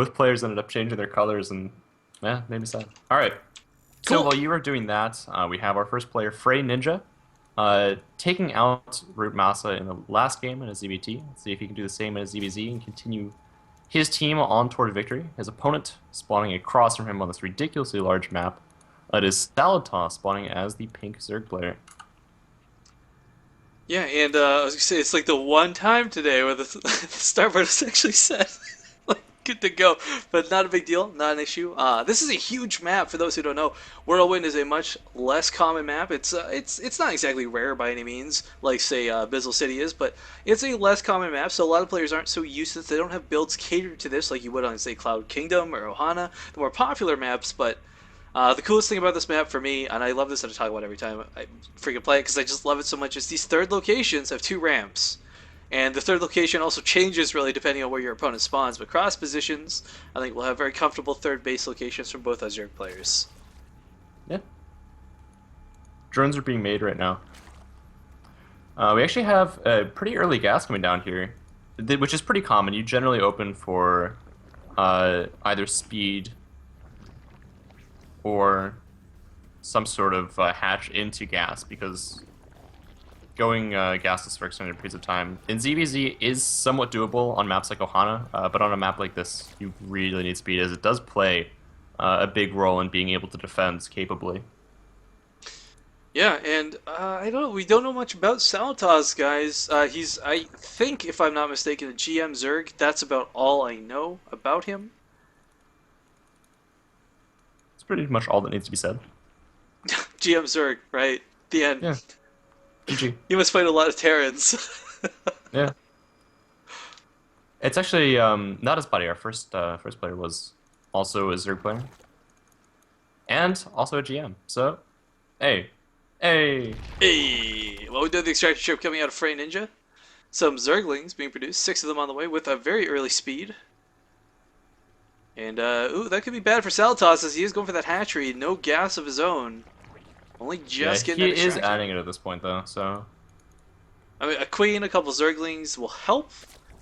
both players ended up changing their colors, and yeah, made me sad. All right. So Cool. while you were doing that, we have our first player, Fray Ninja, taking out Root Massa in the last game in a ZBT. Let's see if he can do the same in a ZBZ and continue his team on toward victory. His opponent spawning across from him on this ridiculously large map. It is Salad Toss spawning as the pink Zerg player. Yeah, and I was gonna say it's like the one time today where the, the start button is actually set. Like good to go, but not a big deal, not an issue. This is a huge map for those who don't know. Whirlwind is a much less common map. It's not exactly rare by any means, like say Bizzle City is, but it's a less common map. So a lot of players aren't so used to this. They don't have builds catered to this like you would on say Cloud Kingdom or Ohana, the more popular maps, but. The coolest thing about this map for me, and I love this that I talk about every time I freaking play it because I just love it so much, is these third locations have two ramps. And the third location also changes really depending on where your opponent spawns, but cross positions, I think we'll have very comfortable third base locations from both Azure players. Yeah. Drones are being made right now. We actually have a pretty early gas coming down here, which is pretty common. You generally open for either speed or some sort of hatch into gas, because going gasless for extended periods of time in ZBZ is somewhat doable on maps like Ohana, but on a map like this, you really need speed, as it does play a big role in being able to defend capably. Yeah, and I don't know, we don't know much about Saltaz, guys. He's, I think, if I'm not mistaken, a GM Zerg. That's about all I know about him. It's pretty much all that needs to be said. GM Zerg, right? The end. Yeah. GG. He must fight a lot of Terrans. Yeah. It's actually not his buddy. Our first player was also a Zerg player, and also a GM. So, hey, hey. Hey! Well, we did the extraction ship coming out of Fray Ninja. Some Zerglings being produced, 6 of them on the way with a very early speed. And, ooh, that could be bad for Saltos as he is going for that hatchery. No gas of his own. Only just Yeah, getting he that is extraction. adding it at this point, though, so... I mean, a queen, a couple Zerglings will help,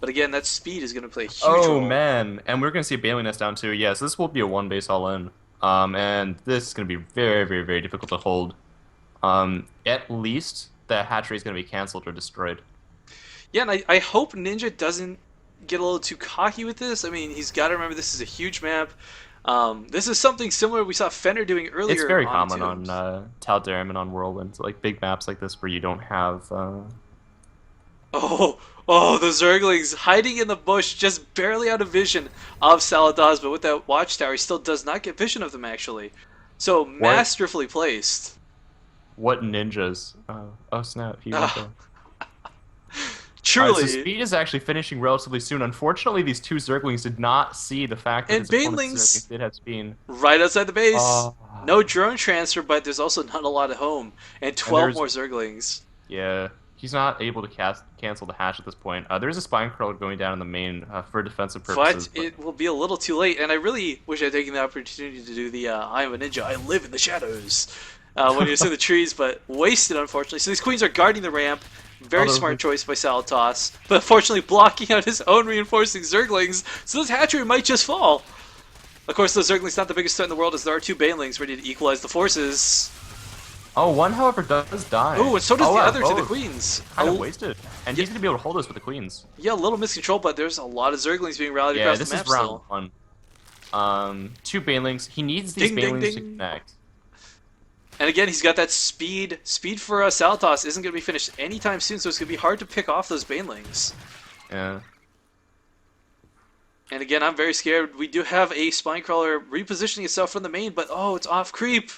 but again, that speed is going to play a huge Oh, role. man. And we're going to see a Bailing Nest down, too. Yes, this will be a one-base all-in. And this is going to be very, very, very difficult to hold. At least the hatchery is going to be canceled or destroyed. Yeah, and I hope Ninja doesn't get a little too cocky with this. I mean, he's got to remember this is a huge map. This is something similar we saw Fender doing earlier. It's very on common Tombs. on Tal'Darim and on Whirlwind, like big maps like this where you don't have... Oh, oh, the Zerglings hiding in the bush, just barely out of vision of Saladaz, but with that watchtower, he still does not get vision of them, actually. So, masterfully placed. What ninjas? Oh snap, he went there. Truly. So speed is actually finishing relatively soon. Unfortunately, these two Zerglings did not see the fact that And his opponent's Banelings Zerglings did have speed. right outside the base. Oh. No drone transfer, but there's also not a lot at home. And 12 more Zerglings. Yeah, he's not able to cancel the hatch at this point. There is a Spine Crawler going down in the main for defensive purposes. But it will be a little too late, and I really wish I'd taken the opportunity to do the I am a ninja, I live in the shadows when you're in the trees, but wasted, unfortunately. So these queens are guarding the ramp. Very smart choice by Salatos, but unfortunately blocking out his own reinforcing Zerglings, so this hatchery might just fall. Of course, the Zerglings not the biggest threat in the world, as there are 2 Banelings ready to equalize the forces. Oh, one, however, does die. Oh, and so does the other to the both. queens. Kind of wasted. And he's going to be able to hold us with the queens. Yeah, a little miscontrol, but there's a lot of Zerglings being rallied Yeah, across this the map is round still. 1. 2 Banelings. He needs these Ding, ding, Banelings to ding. connect. And again, he's got that speed. Speed for Salatos isn't going to be finished anytime soon, so it's going to be hard to pick off those Banelings. Yeah. And again, I'm very scared. We do have a Spinecrawler repositioning itself from the main, but oh, it's off creep.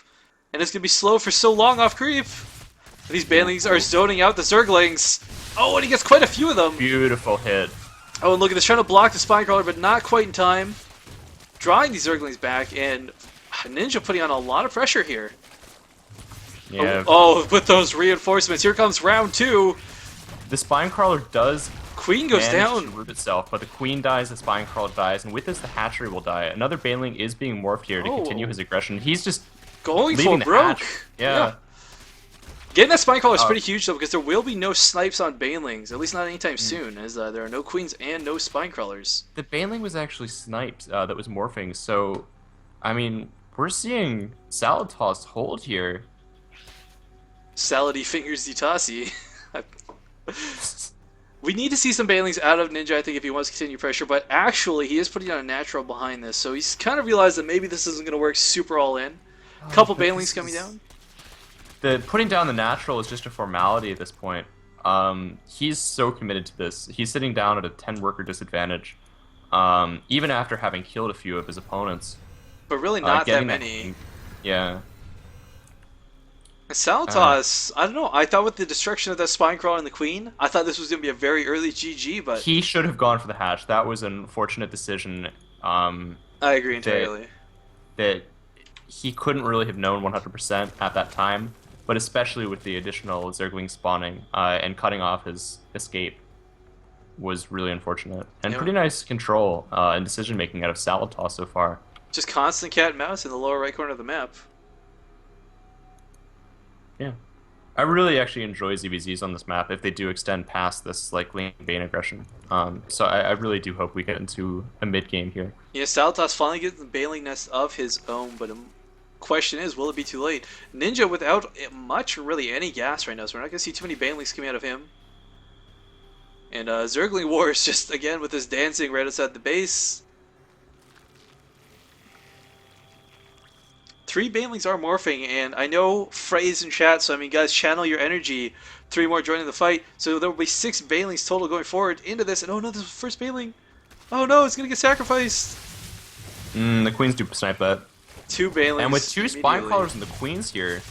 And it's going to be slow for so long off creep. These Banelings are zoning out the Zerglings. Oh, and he gets quite a few of them. Beautiful hit. Oh, and look at this, trying to block the Spinecrawler, but not quite in time. Drawing these Zerglings back, and Ninja putting on a lot of pressure here. Yeah. Oh, with those reinforcements. Here comes round 2. The Spine Crawler does Queen goes manage down. to root itself, but the Queen dies, the Spine Crawler dies, and with this, the hatchery will die. Another Baneling is being morphed here to continue his aggression. He's just Going leaving for the broke. hatch. Yeah. Getting that spine crawler is Uh, pretty huge though, because there will be no snipes on banelings, at least not anytime mm. soon, as there are no queens and no spine crawlers. The Baneling was actually sniped that was morphing, so, I mean, we're seeing Salad Toss hold here. Salady fingers Ditasi. We need to see some banelings out of Ninja, I think, if he wants to continue pressure, but actually he is putting on a natural behind this, so he's kind of realized that maybe this isn't going to work super all in. Couple But banelings this coming is... down. The putting down the natural is just a formality at this point. He's so committed to this. He's sitting down at a 10 worker disadvantage, even after having killed a few of his opponents. But really not that Getting many. Yeah. Uh, Salatas, I don't know. I thought with the destruction of that spine crawler and the queen, I thought this was going to be a very early GG, but he should have gone for the hatch. That was an unfortunate decision. I agree That entirely. that he couldn't really have known 100% at that time, but especially with the additional Zergling spawning and cutting off his escape was really unfortunate. And Yeah. pretty nice control and decision making out of Salad Toss so far. Just constant cat and mouse in the lower right corner of the map. Yeah. I really actually enjoy ZBZs on this map if they do extend past this like lane Bane aggression. So I really do hope we get into a mid game here. Yeah, Salatas finally gets the bailing nest of his own, but question is, will it be too late? Ninja without much, really any gas right now, so we're not going to see too many banelings coming out of him. And Zergling War is just, again, with his dancing right outside the base. 3 banelings are morphing, and I know Fray's in chat, so I mean, guys, channel your energy. 3 more joining the fight, so there will be 6 banelings total going forward into this. And oh no, this is the first baneling. Oh no, it's going to get sacrificed. The queens do snipe that. 2 banelings. And with 2 spine immediately. crawlers and the queens here,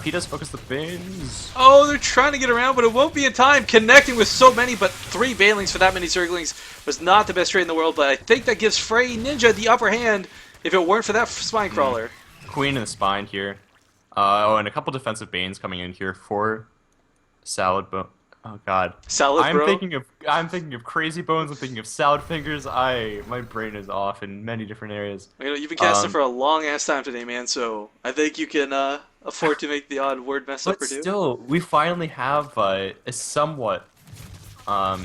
P does focus the Banes. Oh, they're trying to get around, but it won't be in time. Connecting with so many, but 3 banelings for that many Zerglings was not the best trade in the world, but I think that gives Fray Ninja the upper hand if it weren't for that spine crawler. Queen in the spine here. Oh, and a couple defensive Banes coming in here for Salad Bone. Oh god. Salad I'm bro. thinking of Crazy Bones, I'm thinking of Salad Fingers. My brain is off in many different areas. You know, you've been casting for a long ass time today, man, so I think you can afford to make the odd word mess up But or two. still, we finally have a somewhat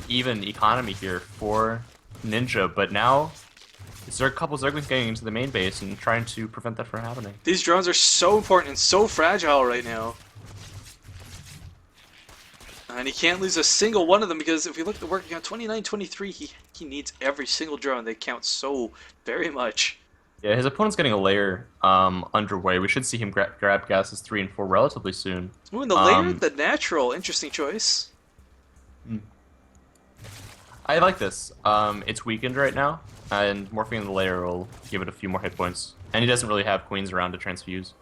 even economy here for Ninja, but now there are a couple Zerglings getting into the main base and trying to prevent that from happening. These drones are so important and so fragile right now. And he can't lose a single one of them because if we look at the working on 29-23, he needs every single drone. They count so very much. Yeah, his opponent's getting a layer underway. We should see him grab gases 3 and 4 relatively soon. Ooh, and the layer, the natural, interesting choice. I like this. It's weakened right now, and morphing in the layer will give it a few more hit points. And he doesn't really have queens around to transfuse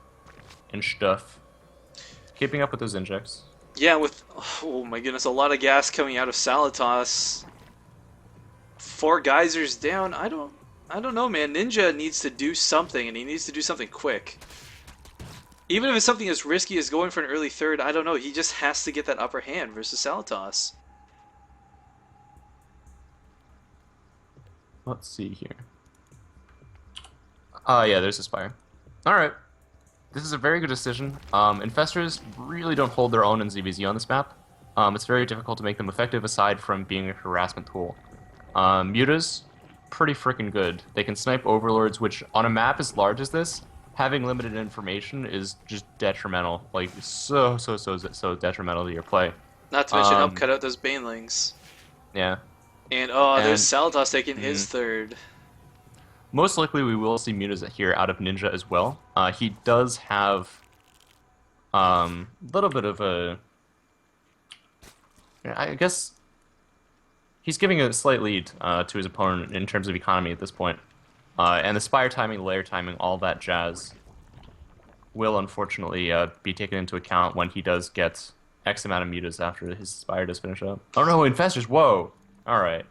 and stuff. Keeping up with those injects. Yeah, with, oh my goodness, a lot of gas coming out of Salatas. 4 geysers down. I don't know, man. Ninja needs to do something, and he needs to do something quick. Even if it's something as risky as going for an early third, I don't know. He just has to get that upper hand versus Salatas. Let's see here. Yeah, there's a Spire. Alright. This is a very good decision. Infestors really don't hold their own in ZBZ on this map. It's very difficult to make them effective aside from being a harassment tool. Mutas, pretty freaking good. They can snipe overlords, which on a map as large as this, having limited information is just detrimental. Like, so detrimental to your play. Not to mention help cut out those banelings. Yeah. And, oh, there's Salatas taking his third. Most likely we will see Mutas here out of Ninja as well. He does have a little bit of a... I guess he's giving a slight lead to his opponent in terms of economy at this point. And the Spire timing, layer timing, all that jazz will unfortunately be taken into account when he does get X amount of Mutas after his Spire does finish up. Oh no, Infestors, whoa! Alright.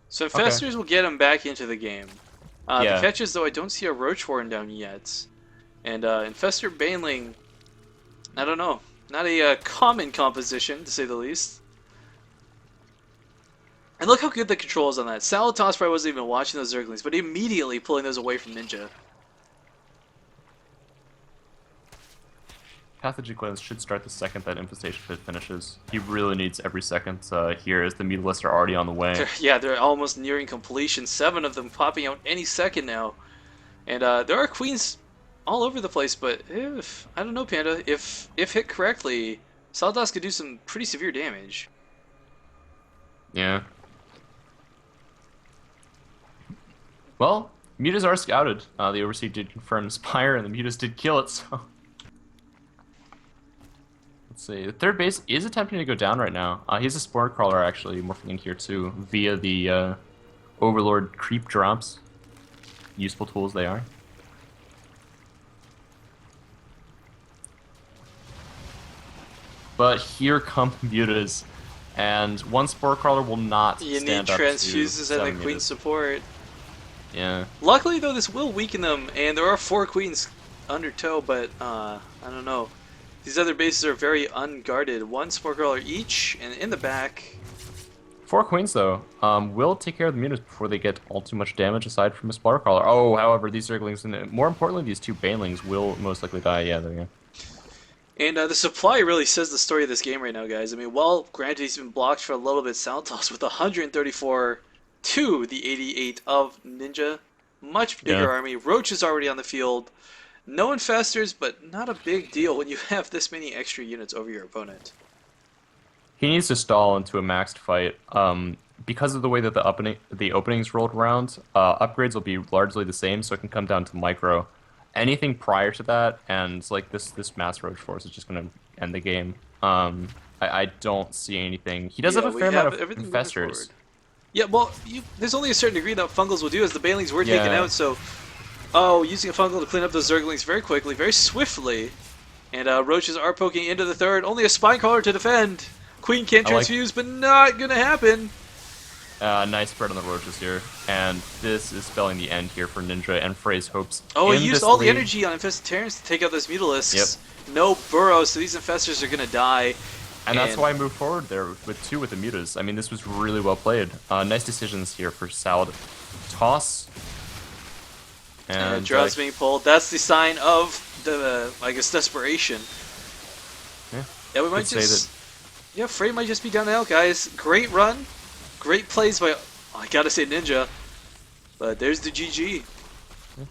So Infestors will get him back into the game. Yeah. The catches, though, I don't see a Roach Warren down yet. And Infestor Baneling, I don't know. Not a common composition, to say the least. And look how good the control is on that. Salatas probably wasn't even watching those Zerglings, but immediately pulling those away from Ninja. Pathogen Cleanse should start the second that Infestation Pit finishes. He really needs every second here as the Mutalisks are already on the way. Yeah, they're almost nearing completion. 7 of them popping out any second now. And there are queens all over the place, but if I don't know, Panda, if hit correctly, Saldas could do some pretty severe damage. Yeah. Well, Mutas are scouted. The Overseer did confirm Spire, and the Mutas did kill it, so... Let's see. The third base is attempting to go down right now. He's a Spore Crawler, actually, morphing in here, too, via the Overlord creep drops. Useful tools they are. But here come the Mutas, and one Spore Crawler will not You need stand up to transfuses and 7 the queen Mutas. support. Yeah. Luckily, though, this will weaken them, and there are 4 queens under tow, but I don't know. These other bases are very unguarded. 1 Spore Crawler each, and in the back. 4 queens, though, will take care of the Mutas before they get all too much damage aside from a Spore Crawler. Oh, however, these Zerglings, and more importantly, these 2 Banelings will most likely die. Yeah, there you go. And the supply really says the story of this game right now, guys. I mean, well, granted, he's been blocked for a little bit. Saltos with 134 to the 88 of Ninja. Much bigger army. Roach is already on the field. No infestors, but not a big deal when you have this many extra units over your opponent. He needs to stall into a maxed fight. Because of the way that the openings rolled around, upgrades will be largely the same, so it can come down to micro. Anything prior to that, and like this mass roach force is just going to end the game. I don't see anything. He does have a fair amount of infestors. Yeah, well, there's only a certain degree that fungals will do, as the banelings were taken out, so... Oh, using a fungal to clean up those Zerglings very quickly, very swiftly. And roaches are poking into the third. Only a spine crawler to defend. Queen can't transfuse, but not going to happen. Nice spread on the roaches here, and this is spelling the end here for Ninja and Fray's hopes. Oh, he used all the energy on Infested Terrans to take out those Mutalisks. Yep. No burrows, so these infestors are going to die. And that's why I moved forward there with 2 with the Mutas. I mean, this was really well played. Nice decisions here for Sal. Toss. And Droughts being pulled. That's the sign of the, I guess, desperation. Yeah, we might just... Yeah, Fray might just be down the hill, guys. Great run. Great plays by, I gotta say, Ninja. But there's the GG.